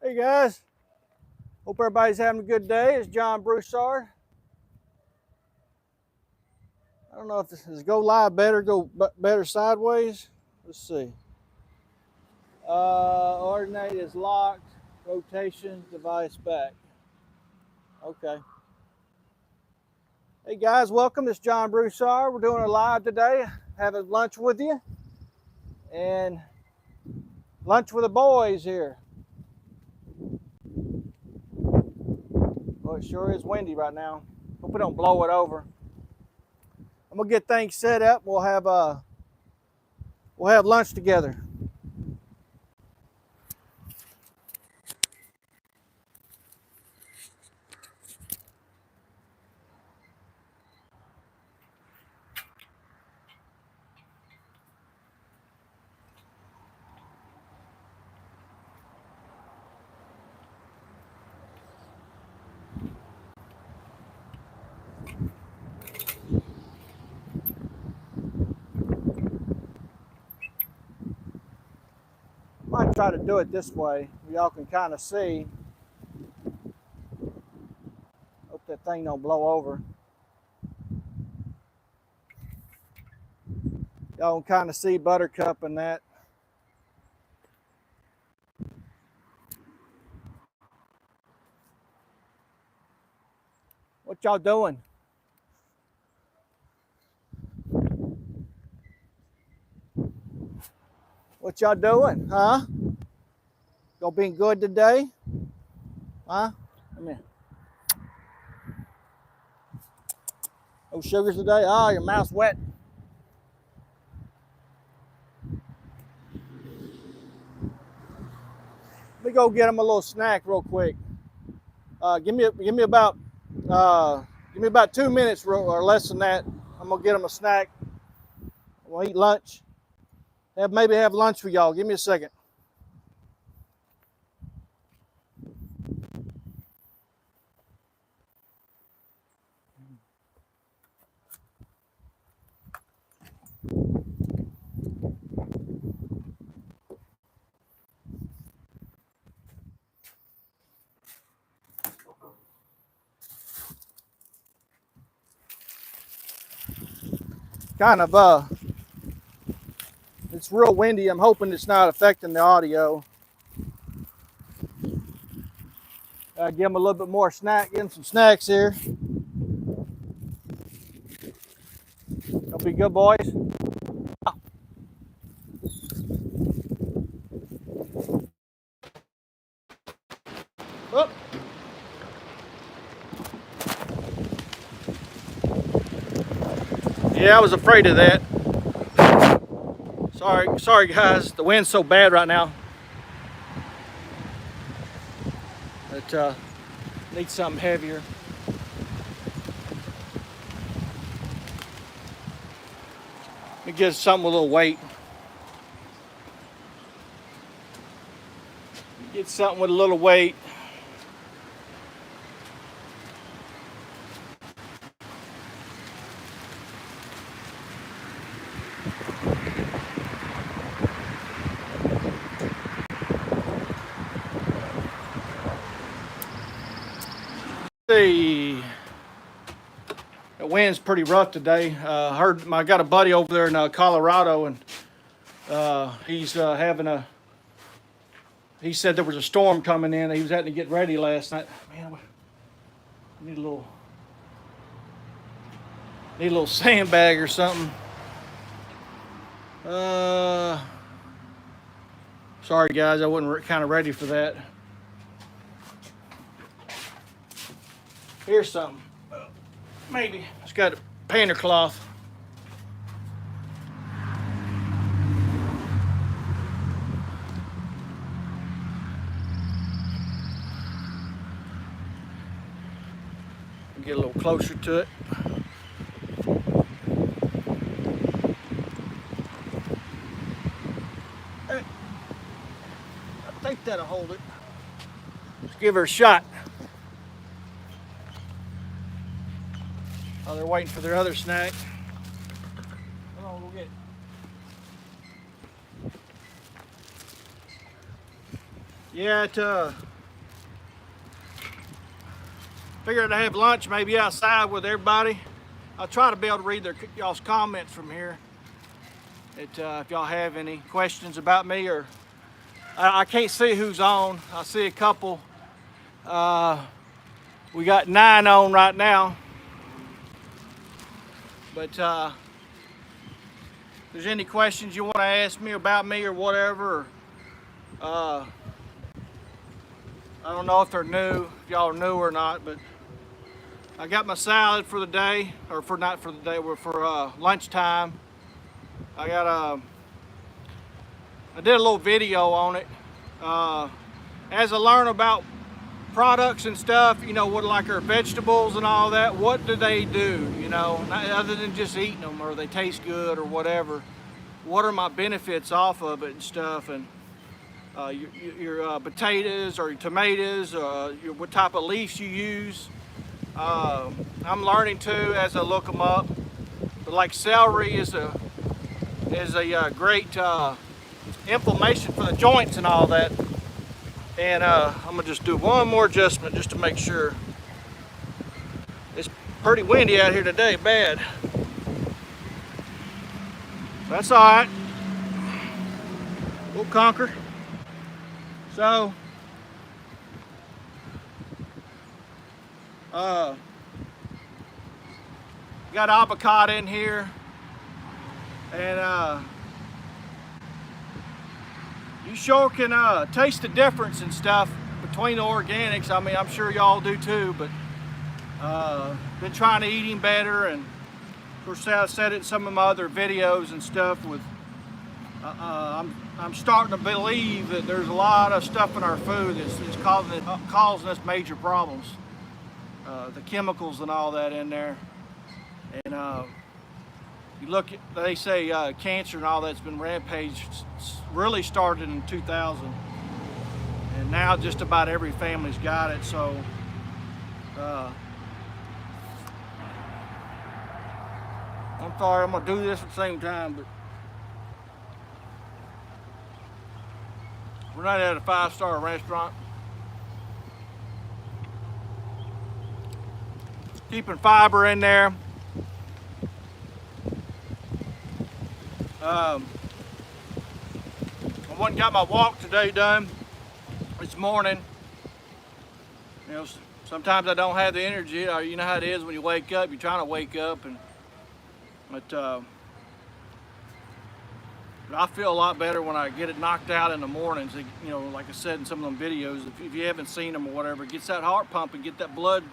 Hey guys, hope everybody's having a good day. It's John Broussard. I don't know if this is go live better, go better sideways. Let's see. Ordinate is locked. Rotation device back. Okay. Hey guys, welcome. It's John Broussard. We're doing a live today. Having lunch with you and lunch with the boys here. Oh, it sure is windy right now. Hope we don't blow it over. I'm gonna get things set up. We'll have lunch together. I might try to do it this way. Y'all can kind of see. Hope that thing don't blow over. Y'all can kind of see Buttercup and that. What y'all doing? What y'all doing, huh? Y'all been good today? Huh? Come here. No sugars today? Oh, your mouth's wet. Let me go get them a little snack real quick. Give me about 2 minutes or less than that. I'm gonna get them a snack. We'll eat lunch. Maybe have lunch with y'all. Give me a second. It's real windy. I'm hoping it's not affecting the audio. Give them a little bit more snack. Give them some snacks here. Don't be good boys. Oh. Yeah, I was afraid of that. Sorry guys, the wind's so bad right now. It needs something heavier. Let me get something with a little weight. Get something with a little weight. The wind's pretty rough today. I got a buddy over there in Colorado, and he's having he said there was a storm coming in. He was having to get ready last night. Man, we need a little sandbag or something. Sorry guys, I wasn't kind of ready for that. Here's something. Maybe. It's got a painter cloth. Get a little closer to it. I think that'll hold it. Let's give her a shot. Oh, they're waiting for their other snack. Come on, we'll get it. Yeah, Figured I'd have lunch maybe outside with everybody. I'll try to be able to read y'all's comments from here. If y'all have any questions about me, or I can't see who's on. I see a couple. We got 9 on right now. But if there's any questions you want to ask me about me or whatever, I don't know if they're new, if y'all are new or not, but I got my salad for the day, or for not for the day, but for lunchtime. I did a little video on it. As I learn about products and stuff, you know, what like our vegetables and all that, what do they do, you know, other than just eating them or they taste good or whatever. What are my benefits off of it and stuff, and your potatoes or your tomatoes, what type of leaves you use. I'm learning too as I look them up, but like celery is a great inflammation for the joints and all that. And I'm gonna just do one more adjustment just to make sure. It's pretty windy out here today, bad. That's all right. We'll conquer. So, got avocado in here, and you sure can taste the difference and stuff between the organics. I mean, I'm sure y'all do too, but been trying to eat better, and of course I said it in some of my other videos and stuff. With I'm starting to believe that there's a lot of stuff in our food that's causing us major problems. The chemicals and all that in there, and you look at, they say cancer and all that's been rampage really started in 2000, and now just about every family's got it. So I'm sorry, I'm gonna do this at the same time, but we're not at a 5-star restaurant. Keeping fiber in there. I went and got my walk today done this morning. You know, sometimes I don't have the energy. You know how it is when you wake up. You're trying to wake up, but I feel a lot better when I get it knocked out in the mornings. You know, like I said in some of them videos, if you haven't seen them or whatever, it gets that heart pumping, get that blood.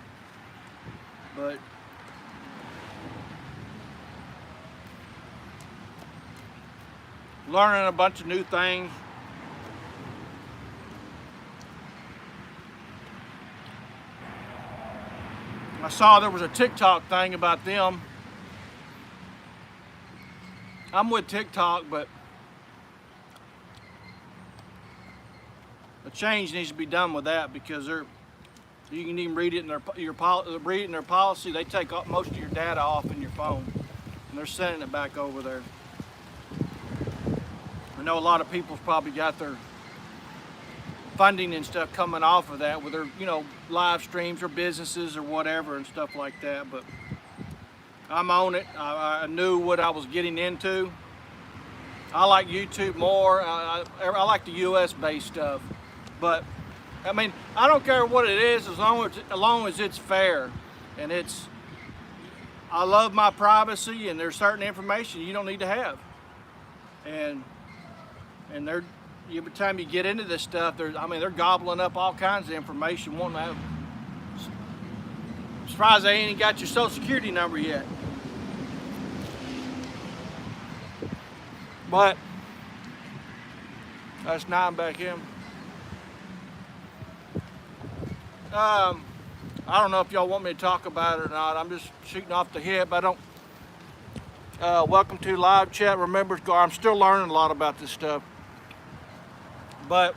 But learning a bunch of new things. I saw there was a TikTok thing about them. I'm with TikTok, but a change needs to be done with that, because you can even read it in their policy. They take most of your data off in your phone, and they're sending it back over there. I know a lot of people's probably got their funding and stuff coming off of that with their, you know, live streams or businesses or whatever and stuff like that. But I'm on it. I knew what I was getting into. I like YouTube more. I like the US based stuff, but I mean, I don't care what it is as long as it's fair, and I love my privacy, and there's certain information you don't need to have, and every time you get into this stuff, they're gobbling up all kinds of information, wanting to have. I'm surprised they ain't got your social security number yet. But that's 9 back in. I don't know if y'all want me to talk about it or not. I'm just shooting off the hip. I don't. Welcome to live chat. Remember, I'm still learning a lot about this stuff. But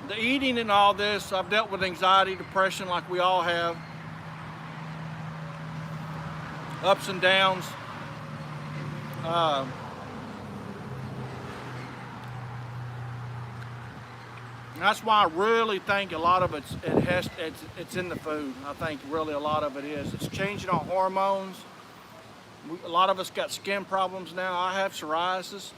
the eating and all this, I've dealt with anxiety, depression, like we all have. Ups and downs. that's why I really think a lot of it's in the food. I think really a lot of it is. It's changing our hormones. A lot of us got skin problems now. I have psoriasis.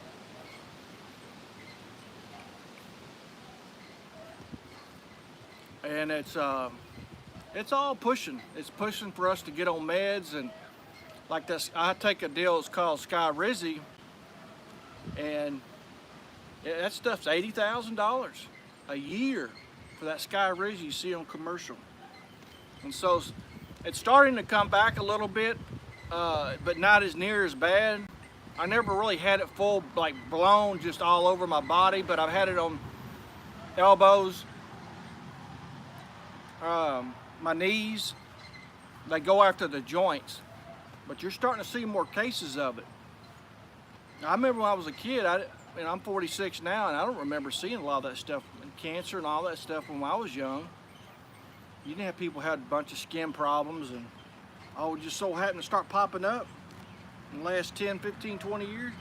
And it's all pushing. It's pushing for us to get on meds, and like this, I take a deal. It's called Sky Rizzy, and that stuff's $80,000 a year for that Sky Rizzy you see on commercial. And so it's starting to come back a little bit, but not as near as bad. I never really had it full, like blown just all over my body, but I've had it on elbows, my knees. They go after the joints, but you're starting to see more cases of it. I remember when I was a kid, I'm 46 now, and I don't remember seeing a lot of that stuff, and cancer and all that stuff when I was young. You didn't have people who had a bunch of skin problems, and it just so happened to start popping up in the last 10, 15, 20 years.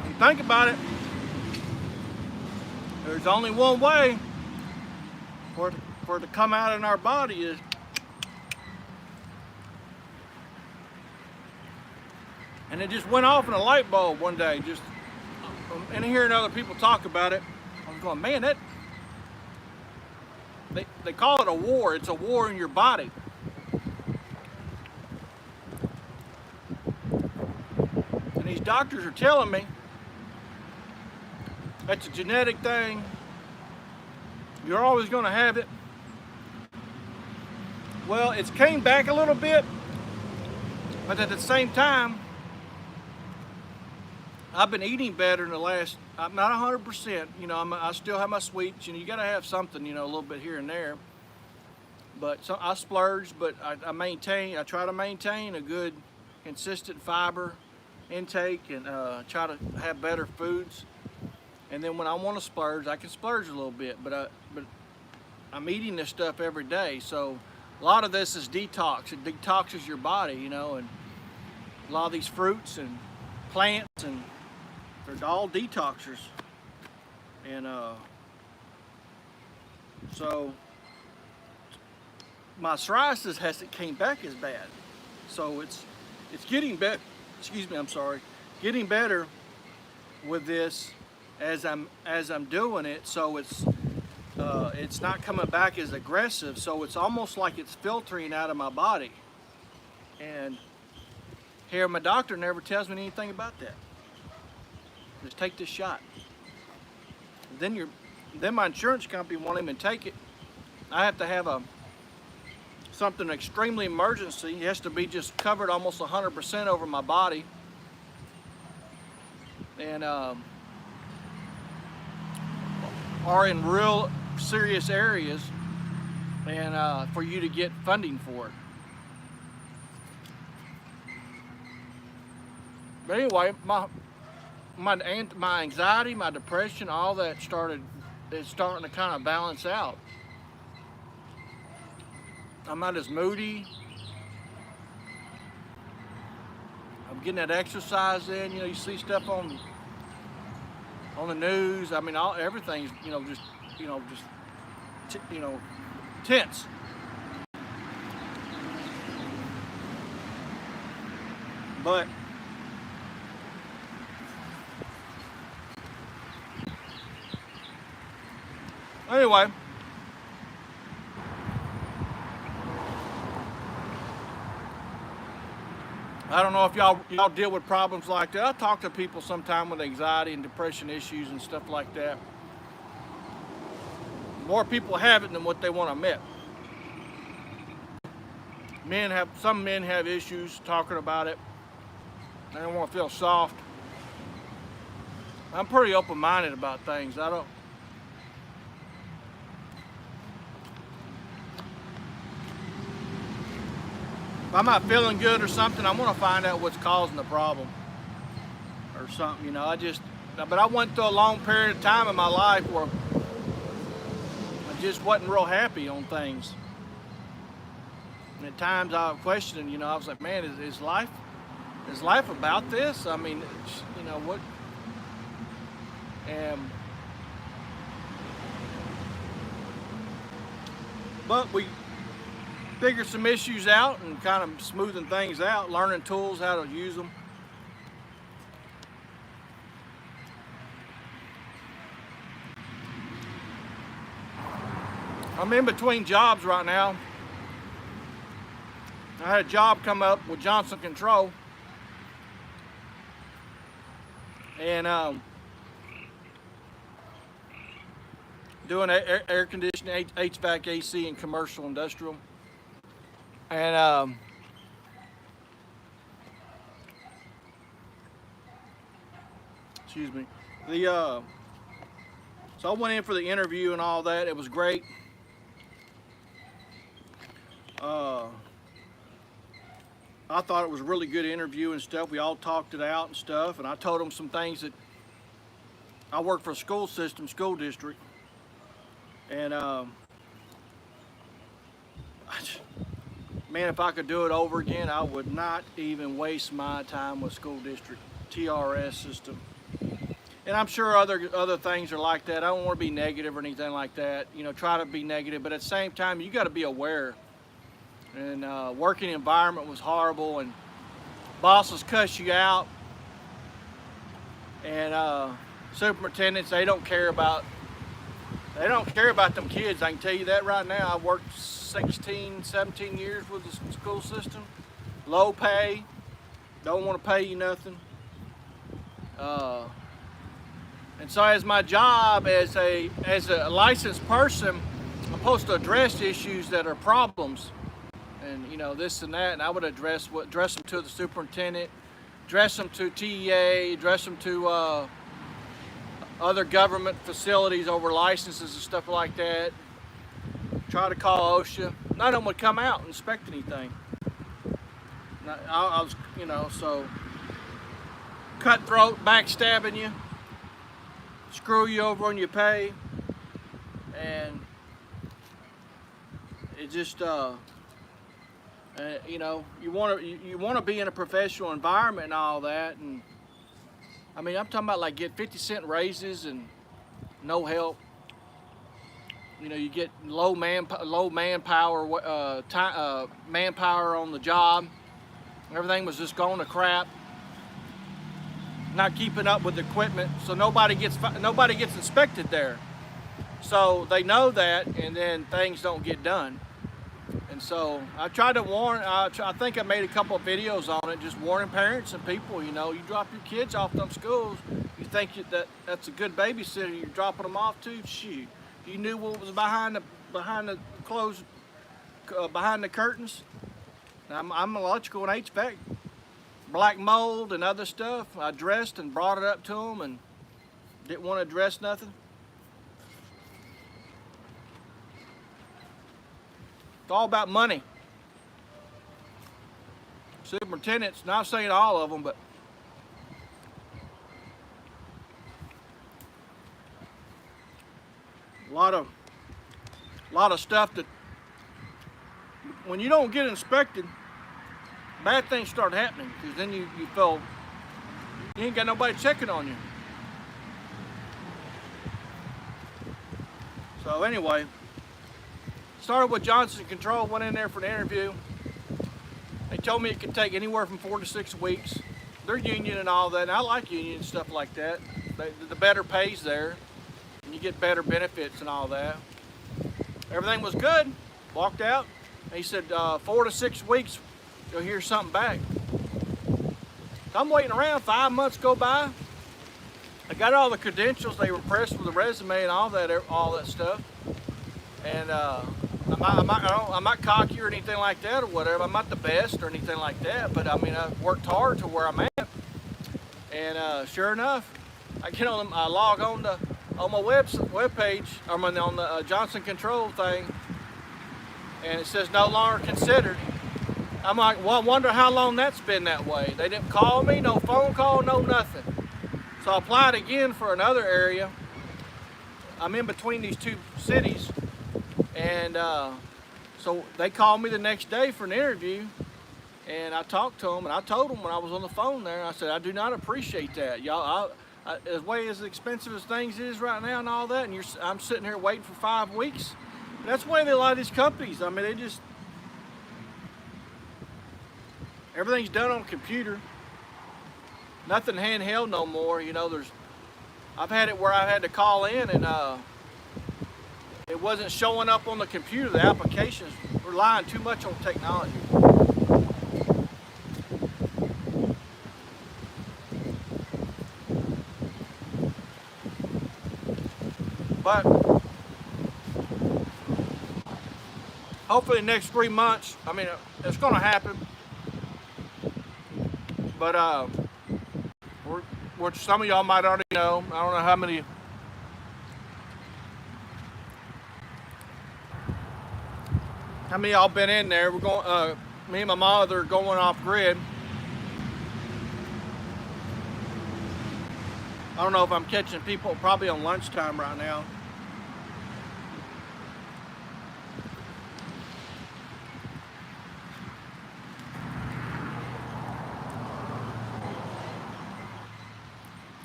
If you think about it, there's only one way for it to come out in our body is and it just went off in a light bulb one day, just and hearing other people talk about it, I was going, man, that they call it a war. It's a war in your body. And these doctors are telling me that's a genetic thing. You're always going to have it. Well, it's came back a little bit, but at the same time, I've been eating better in the last, I'm not 100%, I still have my sweets, you got to have something, a little bit here and there. But I splurge, but I try to maintain a good, consistent fiber intake and try to have better foods. And then when I want to splurge, I can splurge a little bit, but I'm eating this stuff every day. So a lot of this is detox. It detoxes your body, and a lot of these fruits and plants, and they're all detoxers. And so my psoriasis hasn't came back as bad. So it's getting better. Excuse me, I'm sorry. Getting better with this as I'm doing it, so it's not coming back as aggressive, so it's almost like it's filtering out of my body. And here, my doctor never tells me anything about that. Just take this shot. Then my insurance company won't even take it. I have to have something extremely emergency. It has to be just covered almost 100% over my body. And are in real serious areas, and for you to get funding for it. But anyway, my anxiety, my depression, all that it's starting to kind of balance out. I'm not as moody. I'm getting that exercise in. You see stuff on the news. I mean, everything's tense. But anyway, I don't know if y'all deal with problems like that. I talk to people sometime with anxiety and depression issues and stuff like that. More people have it than what they want to admit. Some men have issues talking about it. They don't want to feel soft. I'm pretty open-minded about things. If I'm not feeling good or something, I want to find out what's causing the problem or something, but I went through a long period of time in my life where I just wasn't real happy on things. And at times I was questioning, I was like, man, is life about this? I mean, what? And but we figured some issues out and kind of smoothing things out, learning tools, how to use them. I'm in between jobs right now. I had a job come up with Johnson Control, and doing air conditioning, HVAC, AC, and commercial industrial. And excuse me. So I went in for the interview and all that. It was great. I thought it was a really good interview and stuff. We all talked it out and stuff, and I told them some things that I work for a school district, and man, if I could do it over again, I would not even waste my time with school district TRS system. And I'm sure other things are like that. I don't want to be negative or anything like that. You know, try to be negative, but at the same time, you got to be aware. And working environment was horrible, and bosses cuss you out, and superintendents, they don't care about them kids. I can tell you that right now. I worked 16, 17 years with the school system. Low pay, don't want to pay you nothing. And so as my job as a licensed person, I'm supposed to address issues that are problems. And you know, this and that, and I would address them to the superintendent, address them to TEA, address them to other government facilities over licenses and stuff like that. Try to call OSHA. None of them would come out and inspect anything. I was, you know, so cutthroat, backstabbing you, screw you over on your pay, and it just you know, you want to be in a professional environment and all that. And I mean, I'm talking about like get 50-cent raises and no help. You know, you get low manpower manpower on the job. Everything was just going to crap. Not keeping up with the equipment, so nobody gets inspected there. So they know that, and then things don't get done. And so I tried to warn, I think I made a couple of videos on it, just warning parents and people, you know, you drop your kids off them schools, you think that's a good babysitter you're dropping them off to, shoot. You knew what was behind the curtains. I'm electrical and HVAC, black mold and other stuff. I dressed and brought it up to them and didn't want to address nothing. It's all about money. Superintendents, not saying all of them, but a lot of stuff that when you don't get inspected, bad things start happening, because then you feel you ain't got nobody checking on you. So anyway, started with Johnson Control, went in there for the interview. They told me it could take anywhere from 4 to 6 weeks. They're union and all that, and I like union and stuff like that. The better pays there, and you get better benefits and all that. Everything was good. Walked out. He said 4 to 6 weeks, you'll hear something back. So I'm waiting around. 5 months go by. I got all the credentials. They were impressed with the resume and all that stuff. And I'm not cocky or anything like that or whatever. I'm not the best or anything like that, but I mean, I've worked hard to where I'm at. And sure enough, I log on my web page, on the Johnson Control thing, and it says no longer considered. I'm like, well, I wonder how long that's been that way. They didn't call me, no phone call, no nothing. So I applied again for another area. I'm in between these two cities. And so they called me the next day for an interview, and I talked to them, and I told them when I was on the phone there, I said, I do not appreciate that. Y'all, as way as expensive as things is right now and all that, and I'm sitting here waiting for 5 weeks. And that's the way they a lot of these companies. I mean, everything's done on computer. Nothing handheld no more. You know, I've had it where I had to call in and it wasn't showing up on the computer. The applications relying too much on technology. But hopefully the next 3 months, I mean, it's going to happen. But which some of y'all might already know. I don't know how many. How many of y'all been in there? We're going. Me and my mother are going off grid. I don't know if I'm catching people probably on lunchtime right now.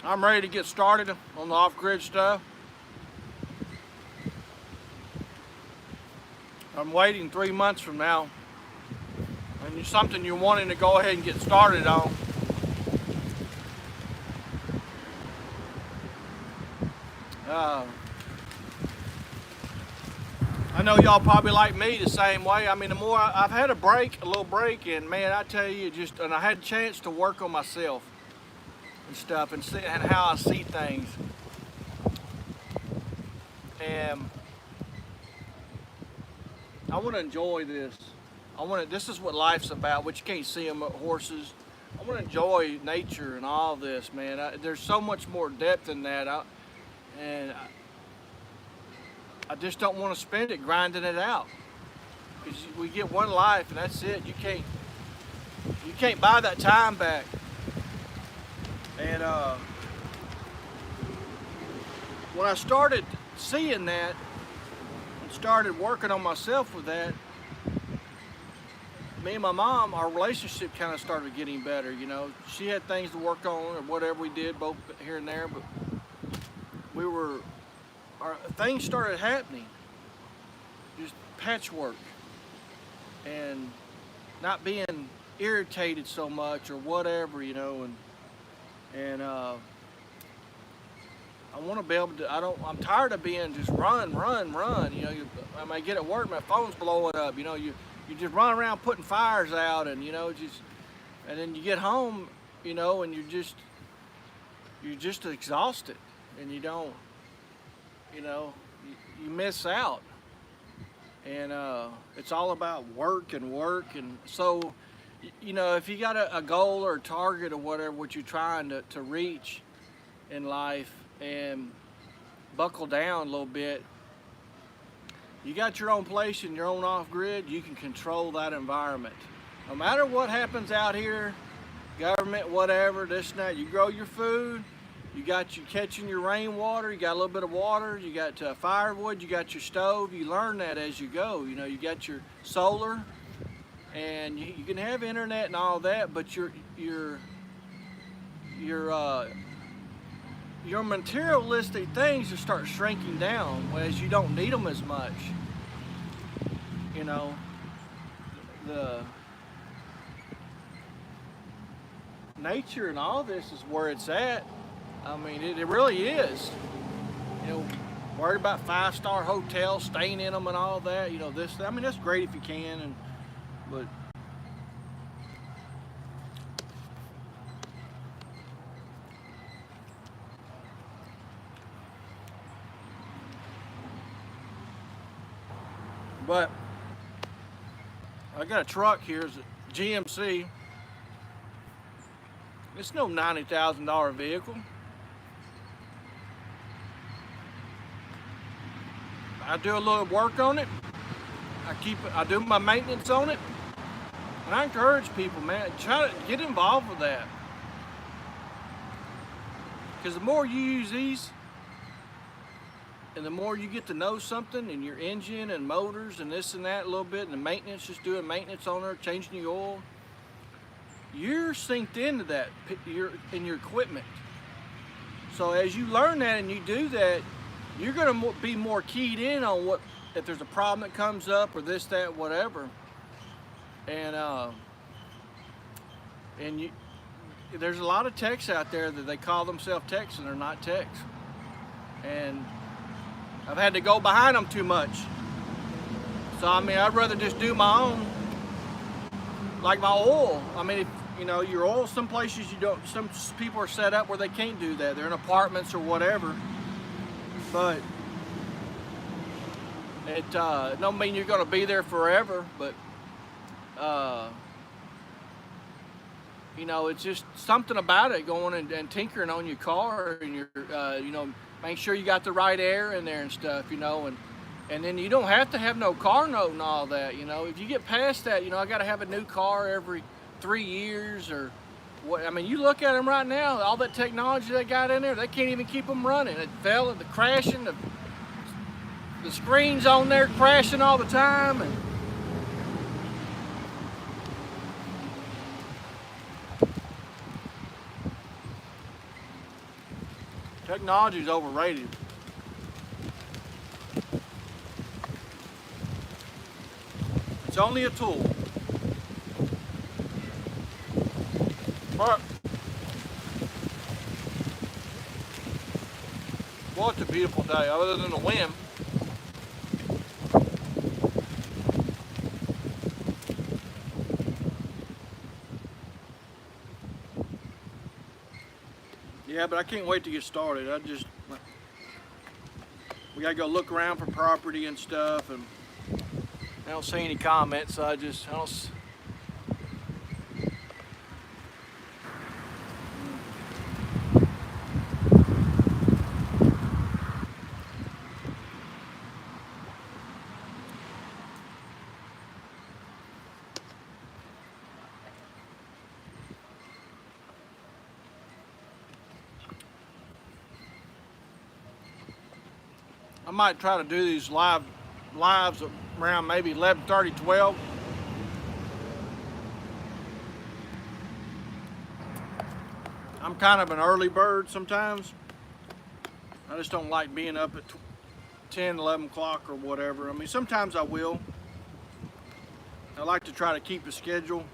I'm ready to get started on the off-grid stuff. I'm waiting 3 months from now. And it's something you're wanting to go ahead and get started on. I know y'all probably like me the same way. I mean, the more I've had a little break, and man, I tell you, and I had a chance to work on myself and stuff, and how I see things. And I want to enjoy this. This is what life's about, which you can't see them horses. I want to enjoy nature and all this, man. There's so much more depth in that. I just don't want to spend it grinding it out. Because we get one life and that's it. You can't buy that time back. And when I started seeing that and started working on myself with that, me and my mom, our relationship kind of started getting better. You know, she had things to work on or whatever we did, both here and there, but things started happening, just patchwork, and not being irritated so much or whatever, you know, and I want to be able to. I'm tired of being just run. You know, I might get at work, my phone's blowing up. You know, you just run around putting fires out, and you know, and then you get home, you know, and you're just exhausted, and you don't. You know, you miss out, and it's all about work, and so, you know, if you got a goal or a target or whatever, what you're trying to reach in life, and buckle down a little bit, you got your own place and your own off-grid, you can control that environment. No matter what happens out here, government, whatever, this and that, you grow your food. You got you catching your rainwater, you got a little bit of water, you got firewood, you got your stove. You learn that as you go. You know, you got your solar, and you can have internet and all that, but your materialistic things just start shrinking down as you don't need them as much. You know, the nature and all this is where it's at. I mean, it really is. You know, worried about 5-star hotels, staying in them and all that. You know, I mean, that's great if you can, but I got a truck here, it's a GMC. It's no $90,000 vehicle. I do a little work on it. I do my maintenance on it. And I encourage people, man, try to get involved with that. Because the more you use these, and the more you get to know something in your engine and motors and this and that a little bit, and the maintenance, just doing maintenance on there, changing the oil, you're synced into that in your equipment. So as you learn that and you do that, you're going to be more keyed in on what, if there's a problem that comes up or this, that, whatever. And you, there's a lot of techs out there that they call themselves techs and they're not techs. And I've had to go behind them too much. So I mean, I'd rather just do my own, like my oil. I mean, if, you know, your oil, some places you don't, some people are set up where they can't do that. They're in apartments or whatever. But it don't mean you're going to be there forever. But you know, it's just something about it, going and tinkering on your car and your, you know, make sure you got the right air in there and stuff, you know, and then you don't have to have no car note and all that, you know. If you get past that, you know, I got to have a new car every 3 years or what. I mean, you look at them right now, all that technology they got in there, they can't even keep them running. It fell, the crashing, the screens on there crashing all the time. And technology is overrated. It's only a tool. But, well, it's a beautiful day, other than the wind. Yeah, but I can't wait to get started. We gotta go look around for property and stuff, and I don't see any comments, so I don't. I might try to do these lives around maybe 11:30, 12. I'm kind of an early bird sometimes. I just don't like being up at 10, 11 o'clock or whatever. I mean, sometimes I will. I like to try to keep a schedule.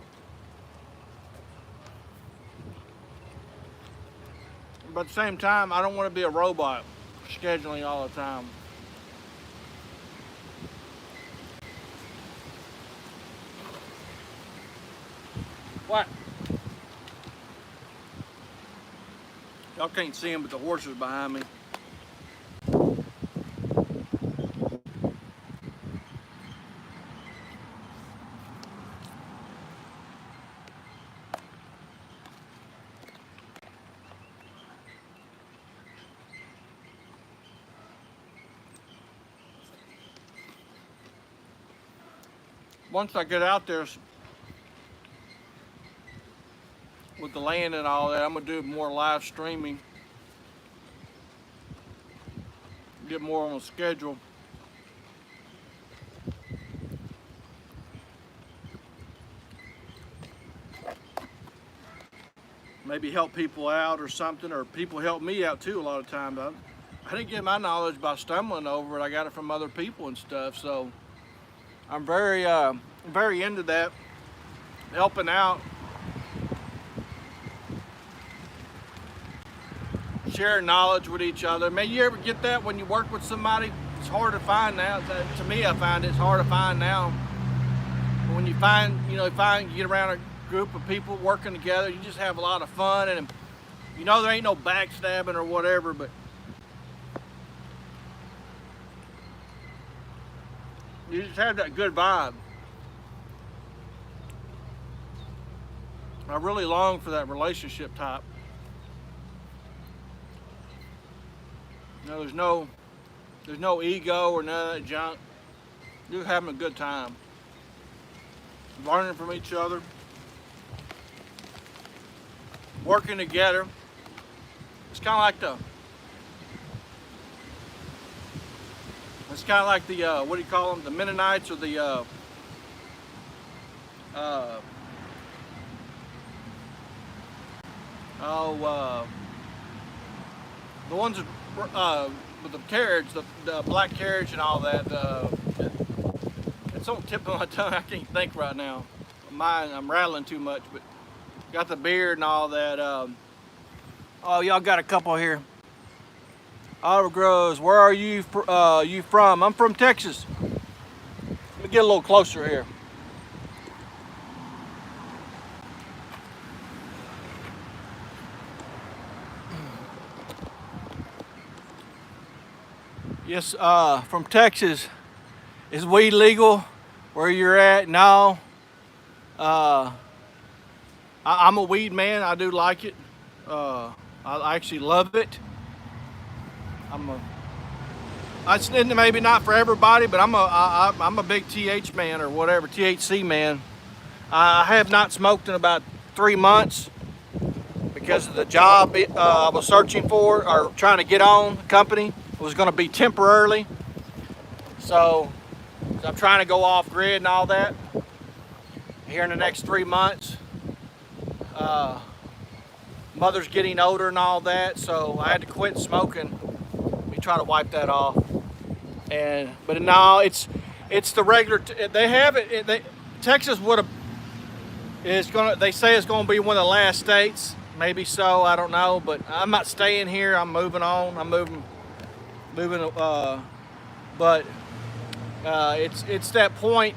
But at the same time, I don't want to be a robot scheduling all the time. What? Y'all can't see him, but the horse is behind me. Once I get out there with the land and all that, I'm gonna do more live streaming, get more on a schedule. Maybe help people out or something, or people help me out too a lot of times. I didn't get my knowledge by stumbling over it. I got it from other people and stuff. So I'm very into that, helping out, sharing knowledge with each other. May you ever get that when you work with somebody? It's hard to find now. To me, I find it's hard to find now. When you you get around a group of people working together, you just have a lot of fun, and you know there ain't no backstabbing or whatever, but you just have that good vibe. I really long for that relationship type. You know, there's no ego or none of that junk. You're having a good time, learning from each other, working together. It's kind of like the what do you call them? The Mennonites, or the The ones with the carriage, the black carriage and all that. It's on the tip of my tongue. I can't think right now. I'm rattling too much, but got the beard and all that. Oh, y'all got a couple here. Oliver Groves, where are you from? I'm from Texas. Let me get a little closer here. Yes, from Texas. Is weed legal where you're at? No. I'm a weed man. I do like it. I actually love it. I'm a. It's maybe not for everybody, but I'm a big TH man or whatever, THC man. I have not smoked in about 3 months because of the job I was searching for or trying to get on. The company was going to be temporarily, so I'm trying to go off grid and all that here in the next 3 months. Mother's getting older and all that, so I had to quit smoking. Let me try to wipe that off. But no, it's the regular. They have it. Texas would have is gonna. They say it's gonna be one of the last states. Maybe so. I don't know. But I'm not staying here. I'm moving on. I'm moving. But it's that point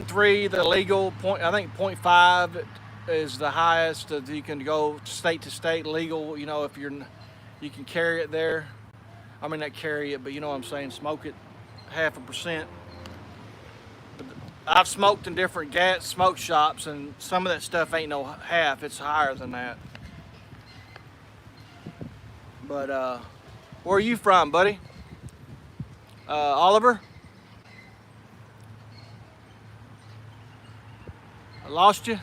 three, the legal point. I think 0.5 is the highest that you can go state to state legal. You know, if you can carry it there. I mean, not carry it, but you know what I'm saying, smoke it 0.5%. But I've smoked in different gas smoke shops, and some of that stuff ain't no half, it's higher than that. But where are you from, buddy? Oliver? I lost you?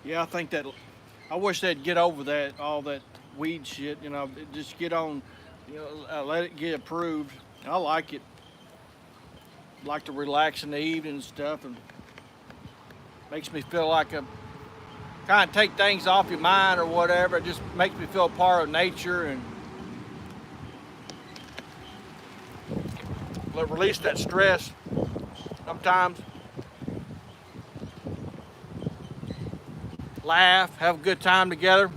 Yeah, I wish they'd get over that, all that weed shit, you know, just get on, you know, let it get approved. I like it. Like to relax in the evening and stuff, and makes me feel like a kind of take things off your mind or whatever. It just makes me feel a part of nature and release that stress sometimes. Laugh, have a good time together.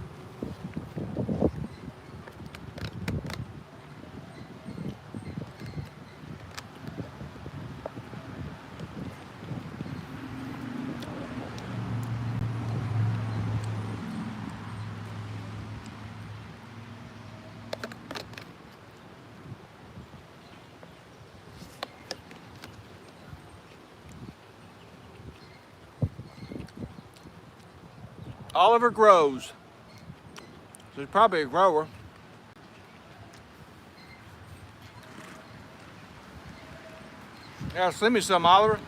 Oliver grows. So he's probably a grower. Yeah, send me some, Oliver.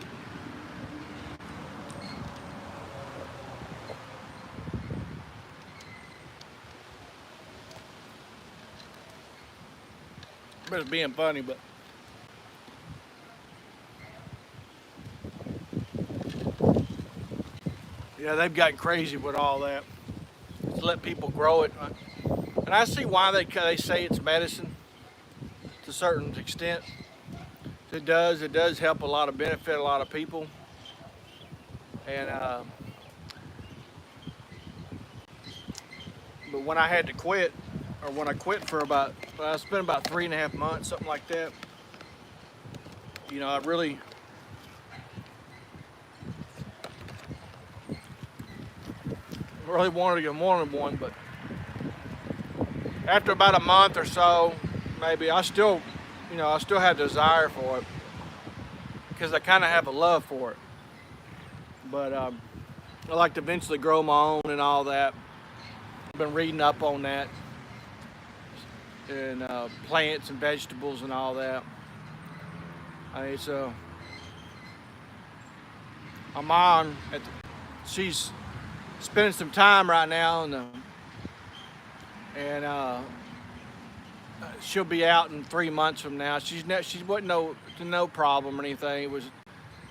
It's being funny, but yeah, they've gotten crazy with all that. Just let people grow it, and I see why they say it's medicine to a certain extent. It does help a lot of benefit a lot of people, and but when I had to quit, or when I quit for I spent about 3.5 months, something like that. You know, I really wanted one, but after about a month or so, maybe I still had desire for it because I kind of have a love for it. But I like to eventually grow my own and all that. I've been reading up on that and plants and vegetables and all that. I mean, I'm on at the, she's spending some time right now, and she'll be out in 3 months from now. She wasn't no problem or anything.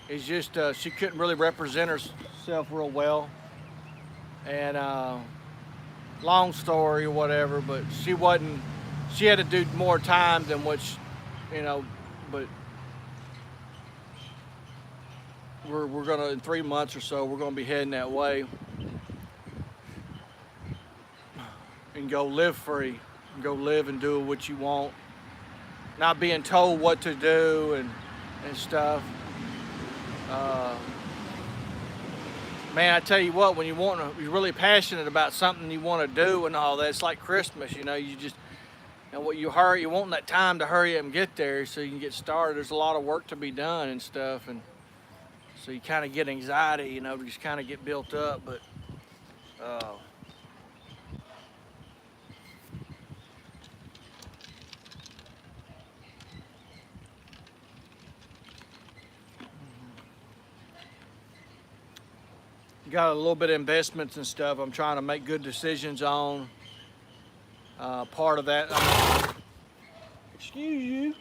It's just she couldn't really represent herself real well, and long story or whatever. But she wasn't. She had to do more time than what but we're gonna, in 3 months or so, we're gonna be heading that way and go live free, go live and do what you want, not being told what to do and stuff. Man, I tell you what, when you're really passionate about something you want to do and all that, it's like Christmas, you just, what you want that time to hurry up and get there so you can get started. There's a lot of work to be done and stuff, and so you kind of get anxiety, just kind of get built up, but got a little bit of investments and stuff I'm trying to make good decisions on. Part of that, excuse you,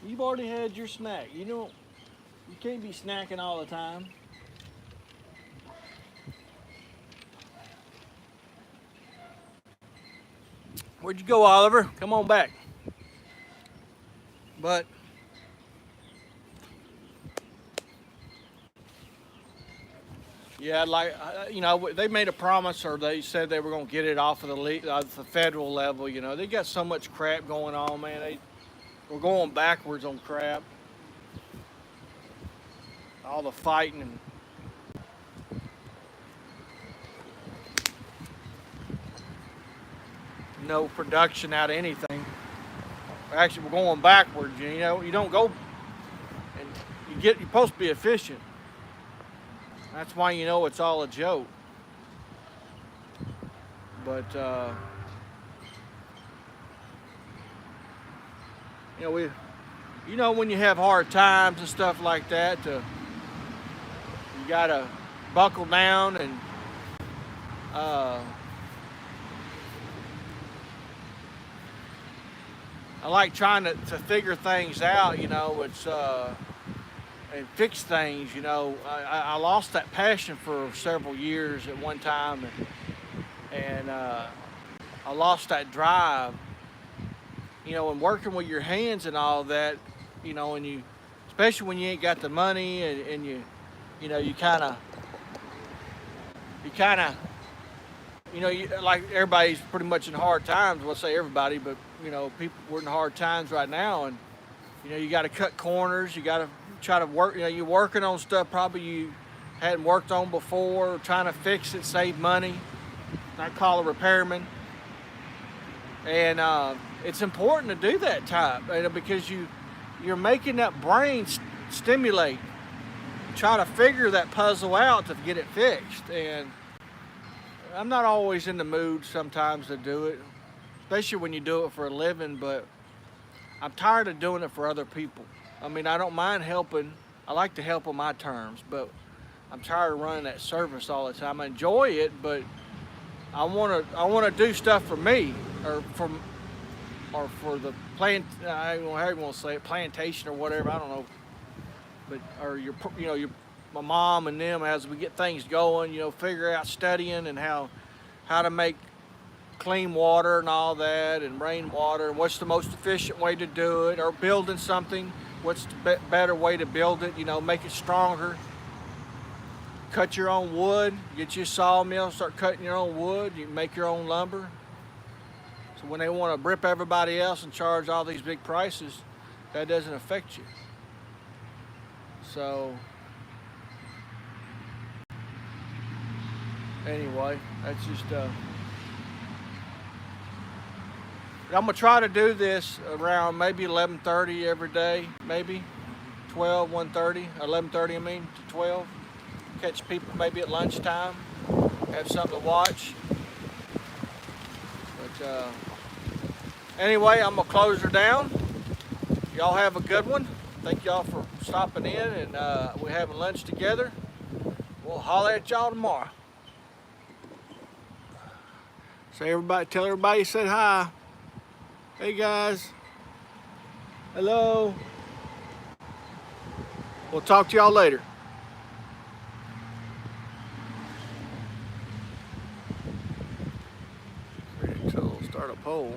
you've already had your snack. You can't be snacking all the time. Where'd you go, Oliver? Come on back. But yeah, they made a promise, or they said they were going to get it off of the federal level. They got so much crap going on, man. We're going backwards on crap. All the fighting and no production out of anything. Actually, we're going backwards. You don't go, and you're supposed to be efficient. That's why it's all a joke. But when you have hard times and stuff like that, you gotta buckle down and I like trying to figure things out. It's and fix things. I lost that passion for several years at one time, and I lost that drive. And working with your hands and all that, and especially when you ain't got the money and you kind of, like everybody's pretty much in hard times. Well, I say everybody, but people, we're in hard times right now, and you got to cut corners. You got to try to work. You're working on stuff probably you hadn't worked on before, trying to fix it, save money. Not call a repairman, and it's important to do that type, because you're making that brain stimulate, try to figure that puzzle out to get it fixed. And I'm not always in the mood sometimes to do it, especially when you do it for a living, but I'm tired of doing it for other people. I don't mind helping. I like to help on my terms, but I'm tired of running that service all the time. I enjoy it, but I want to do stuff for me, or for the plant. I don't know how you want to say it, plantation or whatever. I don't know, but my mom and them, as we get things going, figure out studying and how to make clean water and all that, and rainwater, and what's the most efficient way to do it, or building something. What's the better way to build it? Make it stronger. Cut your own wood. Get your sawmill. Start cutting your own wood. You can make your own lumber. So when they want to rip everybody else and charge all these big prices, that doesn't affect you. So anyway, that's just I'm gonna try to do this around maybe 11:30 every day, maybe 12, 1:30, 11:30. To 12. Catch people maybe at lunchtime, have something to watch. But anyway, I'm gonna close her down. Y'all have a good one. thank y'all for stopping in, and we're having lunch together. We'll holler at y'all tomorrow. Tell everybody you said hi. Hey guys. Hello. We'll talk to y'all later. So start a poll.